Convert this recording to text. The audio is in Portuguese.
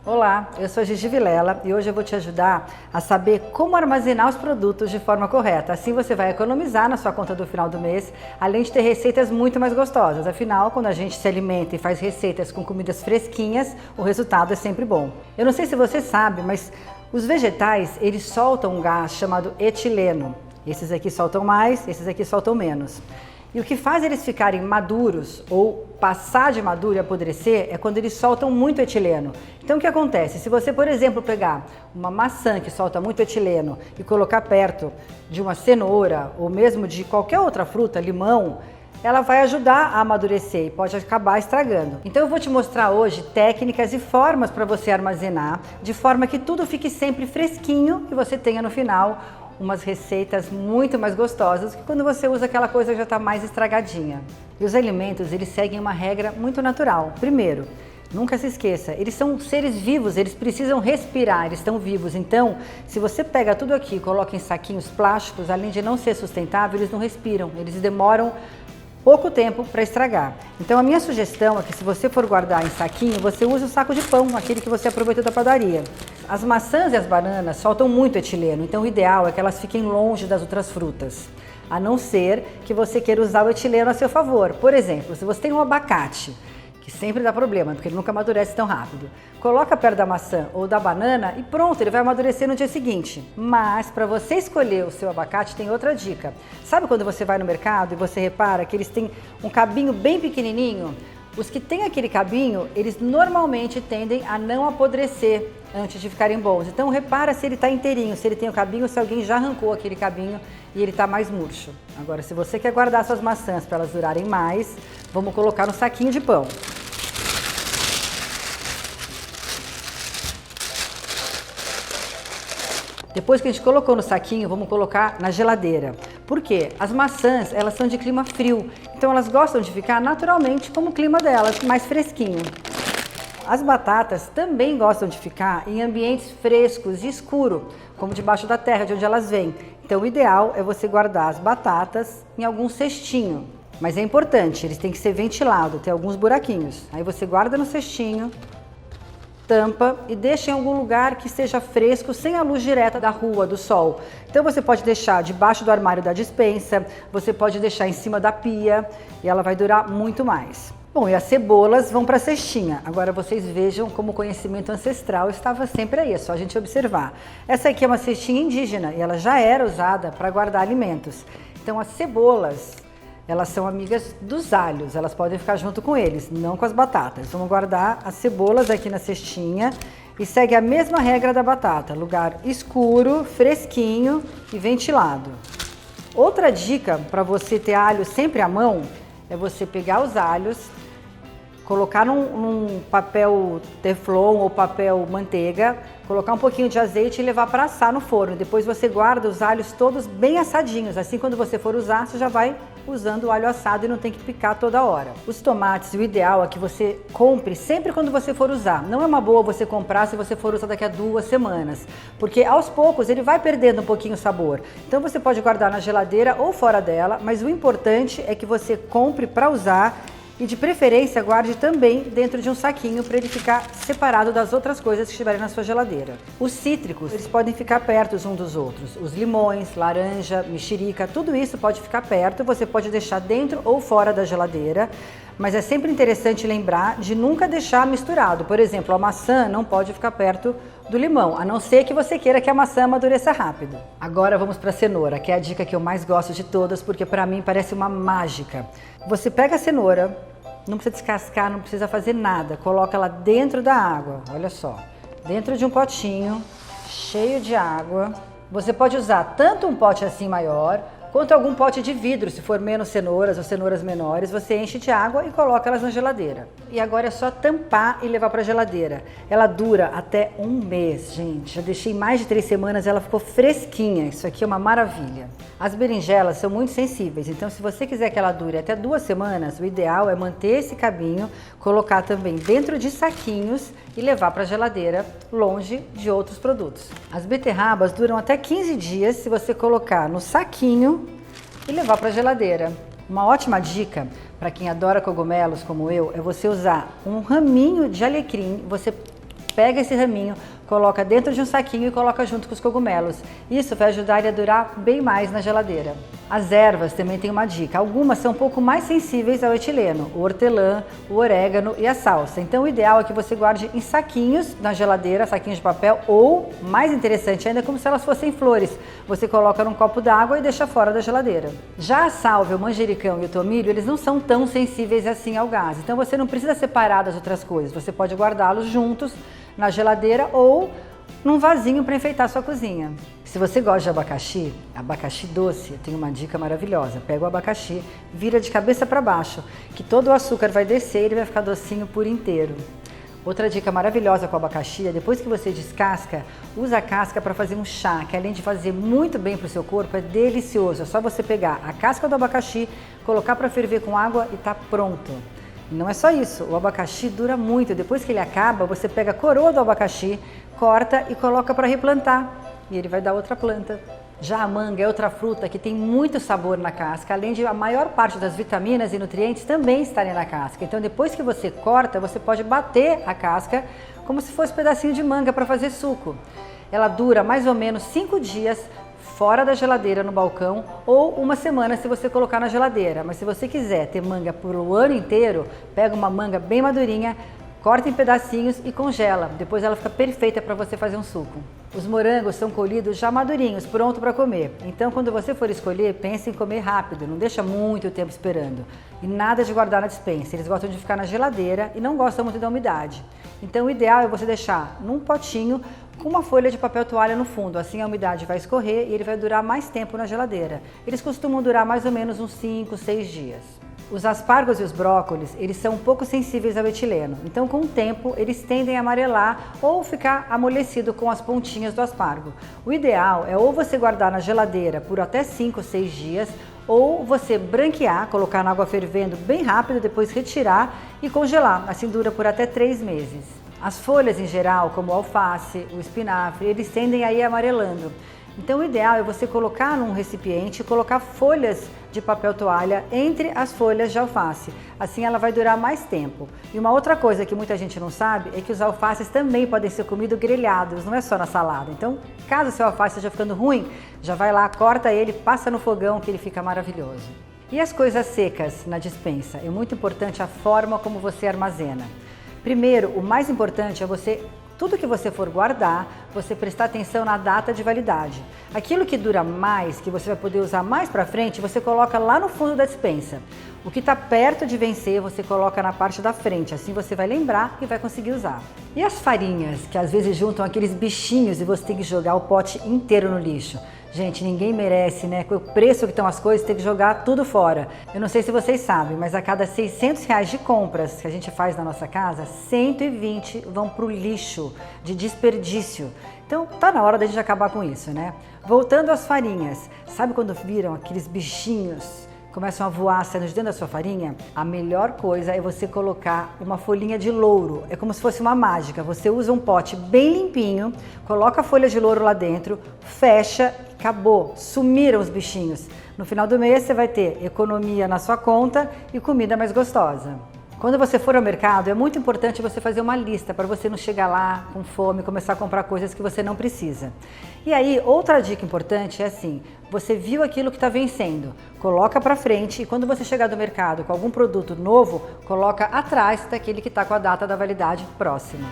Olá, eu sou a Gigi Vilela e hoje eu vou te ajudar a saber como armazenar os produtos de forma correta. Assim você vai economizar na sua conta do final do mês, além de ter receitas muito mais gostosas. Afinal, quando a gente se alimenta e faz receitas com comidas fresquinhas, o resultado é sempre bom. Eu não sei se você sabe, mas os vegetais, eles soltam um gás chamado etileno. Esses aqui soltam mais, esses aqui soltam menos. E o que faz eles ficarem maduros ou passar de maduro e apodrecer é quando eles soltam muito etileno. Então o que acontece? Se você, por exemplo, pegar uma maçã que solta muito etileno e colocar perto de uma cenoura ou mesmo de qualquer outra fruta, limão, ela vai ajudar a amadurecer e pode acabar estragando. Então eu vou te mostrar hoje técnicas e formas para você armazenar, de forma que tudo fique sempre fresquinho e você tenha no final umas receitas muito mais gostosas que quando você usa aquela coisa que já está mais estragadinha. E os alimentos, eles seguem uma regra muito natural. Primeiro, nunca se esqueça, eles são seres vivos, eles precisam respirar, eles estão vivos. Então, se você pega tudo aqui e coloca em saquinhos plásticos, além de não ser sustentável, eles não respiram, eles demoram pouco tempo para estragar. Então a minha sugestão é que se você for guardar em saquinho, você use o saco de pão, aquele que você aproveitou da padaria. As maçãs e as bananas soltam muito etileno, então o ideal é que elas fiquem longe das outras frutas. A não ser que você queira usar o etileno a seu favor. Por exemplo, se você tem um abacate, que sempre dá problema, porque ele nunca amadurece tão rápido. Coloca perto da maçã ou da banana e pronto, ele vai amadurecer no dia seguinte. Mas para você escolher o seu abacate tem outra dica. Sabe quando você vai no mercado e você repara que eles têm um cabinho bem pequenininho? Os que têm aquele cabinho, eles normalmente tendem a não apodrecer antes de ficarem bons. Então repara se ele está inteirinho, se ele tem o cabinho, se alguém já arrancou aquele cabinho e ele está mais murcho. Agora, se você quer guardar suas maçãs para elas durarem mais, vamos colocar no saquinho de pão. Depois que a gente colocou no saquinho, vamos colocar na geladeira. Por quê? As maçãs, elas são de clima frio, então elas gostam de ficar naturalmente como o clima delas, mais fresquinho. As batatas também gostam de ficar em ambientes frescos e escuros, como debaixo da terra, de onde elas vêm. Então o ideal é você guardar as batatas em algum cestinho. Mas é importante, eles têm que ser ventilados, ter alguns buraquinhos. Aí você guarda no cestinho, tampa e deixa em algum lugar que esteja fresco, sem a luz direta da rua, do sol. Então você pode deixar debaixo do armário da despensa, você pode deixar em cima da pia e ela vai durar muito mais. Bom, e as cebolas vão para a cestinha. Agora vocês vejam como o conhecimento ancestral estava sempre aí, é só a gente observar. Essa aqui é uma cestinha indígena e ela já era usada para guardar alimentos. Então as cebolas, elas são amigas dos alhos, elas podem ficar junto com eles, não com as batatas. Vamos guardar as cebolas aqui na cestinha e segue a mesma regra da batata, lugar escuro, fresquinho e ventilado. Outra dica para você ter alho sempre à mão é você pegar os alhos, colocar num papel teflon ou papel manteiga, colocar um pouquinho de azeite e levar para assar no forno. Depois você guarda os alhos todos bem assadinhos, assim quando você for usar, você já vai usando o alho assado e não tem que picar toda hora. Os tomates, o ideal é que você compre sempre quando você for usar. Não é uma boa você comprar se você for usar daqui a 2 semanas, porque aos poucos ele vai perdendo um pouquinho o sabor. Então você pode guardar na geladeira ou fora dela, mas o importante é que você compre para usar e de preferência guarde também dentro de um saquinho para ele ficar separado das outras coisas que estiverem na sua geladeira. Os cítricos, eles podem ficar perto uns dos outros. Os limões, laranja, mexerica, tudo isso pode ficar perto, você pode deixar dentro ou fora da geladeira, mas é sempre interessante lembrar de nunca deixar misturado. Por exemplo, a maçã não pode ficar perto do limão, a não ser que você queira que a maçã amadureça rápido. Agora vamos para a cenoura, que é a dica que eu mais gosto de todas, porque para mim parece uma mágica. Você pega a cenoura, não precisa descascar, não precisa fazer nada, coloca ela dentro da água, olha só, dentro de um potinho cheio de água. Você pode usar tanto um pote assim maior, quanto algum pote de vidro, se for menos cenouras ou cenouras menores, você enche de água e coloca elas na geladeira. E agora é só tampar e levar para a geladeira. Ela dura até 1 mês, gente. Já deixei mais de 3 semanas, ela ficou fresquinha. Isso aqui é uma maravilha. As berinjelas são muito sensíveis, então se você quiser que ela dure até 2 semanas, o ideal é manter esse cabinho, colocar também dentro de saquinhos e levar para a geladeira, longe de outros produtos. As beterrabas duram até 15 dias se você colocar no saquinho e levar para a geladeira. Uma ótima dica para quem adora cogumelos como eu é você usar um raminho de alecrim, você pega esse raminho, coloca dentro de um saquinho e coloca junto com os cogumelos. Isso vai ajudar ele a durar bem mais na geladeira. As ervas também tem uma dica. Algumas são um pouco mais sensíveis ao etileno, o hortelã, o orégano e a salsa. Então o ideal é que você guarde em saquinhos na geladeira, saquinhos de papel, ou, mais interessante ainda, como se elas fossem flores. Você coloca num copo d'água e deixa fora da geladeira. Já a sálvia, o manjericão e o tomilho, eles não são tão sensíveis assim ao gás. Então você não precisa separar das outras coisas. Você pode guardá-los juntos na geladeira ou num vasinho para enfeitar a sua cozinha. Se você gosta de abacaxi doce, eu tenho uma dica maravilhosa. Pega o abacaxi, vira de cabeça para baixo, que todo o açúcar vai descer e ele vai ficar docinho por inteiro. Outra dica maravilhosa com o abacaxi é, depois que você descasca, usa a casca para fazer um chá, que além de fazer muito bem para o seu corpo, é delicioso. É só você pegar a casca do abacaxi, colocar para ferver com água e tá pronto. E não é só isso, o abacaxi dura muito. Depois que ele acaba, você pega a coroa do abacaxi, corta e coloca para replantar. E ele vai dar outra planta. Já a manga é outra fruta que tem muito sabor na casca, além de a maior parte das vitaminas e nutrientes também estarem na casca. Então depois que você corta, você pode bater a casca como se fosse um pedacinho de manga para fazer suco. Ela dura mais ou menos 5 dias fora da geladeira no balcão ou uma semana se você colocar na geladeira. Mas se você quiser ter manga por o ano inteiro, pega uma manga bem madurinha, corta em pedacinhos e congela. Depois ela fica perfeita para você fazer um suco. Os morangos são colhidos já madurinhos, pronto para comer. Então, quando você for escolher, pense em comer rápido, não deixa muito tempo esperando. E nada de guardar na despensa. Eles gostam de ficar na geladeira e não gostam muito da umidade. Então, o ideal é você deixar num potinho com uma folha de papel toalha no fundo. Assim a umidade vai escorrer e ele vai durar mais tempo na geladeira. Eles costumam durar mais ou menos uns 5, 6 dias. Os aspargos e os brócolis, eles são um pouco sensíveis ao etileno, então com o tempo eles tendem a amarelar ou ficar amolecido com as pontinhas do aspargo. O ideal é ou você guardar na geladeira por até 5 ou 6 dias, ou você branquear, colocar na água fervendo bem rápido, depois retirar e congelar, assim dura por até 3 meses. As folhas em geral, como o alface, o espinafre, eles tendem a ir amarelando. Então o ideal é você colocar num recipiente e colocar folhas de papel toalha entre as folhas de alface. Assim ela vai durar mais tempo. E uma outra coisa que muita gente não sabe é que os alfaces também podem ser comidos grelhados, não é só na salada. Então, caso seu alface esteja ficando ruim, já vai lá, corta ele, passa no fogão que ele fica maravilhoso. E as coisas secas na despensa? É muito importante a forma como você armazena. Primeiro, o mais importante é tudo que você for guardar, você prestar atenção na data de validade. Aquilo que dura mais, que você vai poder usar mais para frente, você coloca lá no fundo da despensa. O que está perto de vencer, você coloca na parte da frente, assim você vai lembrar e vai conseguir usar. E as farinhas, que às vezes juntam aqueles bichinhos e você tem que jogar o pote inteiro no lixo. Gente, ninguém merece, né? Com o preço que estão as coisas, tem que jogar tudo fora. Eu não sei se vocês sabem, mas a cada R$600 de compras que a gente faz na nossa casa, 120 vão para o lixo, de desperdício. Então, tá na hora da gente acabar com isso, né? Voltando às farinhas, sabe quando viram aqueles bichinhos começam a voar saindo de dentro da sua farinha? A melhor coisa é você colocar uma folhinha de louro. É como se fosse uma mágica. Você usa um pote bem limpinho, coloca a folha de louro lá dentro, fecha, acabou. Sumiram os bichinhos. No final do mês você vai ter economia na sua conta e comida mais gostosa. Quando você for ao mercado, é muito importante você fazer uma lista para você não chegar lá com fome e começar a comprar coisas que você não precisa. E aí, outra dica importante é assim, você viu aquilo que está vencendo, coloca para frente e quando você chegar do mercado com algum produto novo, coloca atrás daquele que está com a data da validade próxima.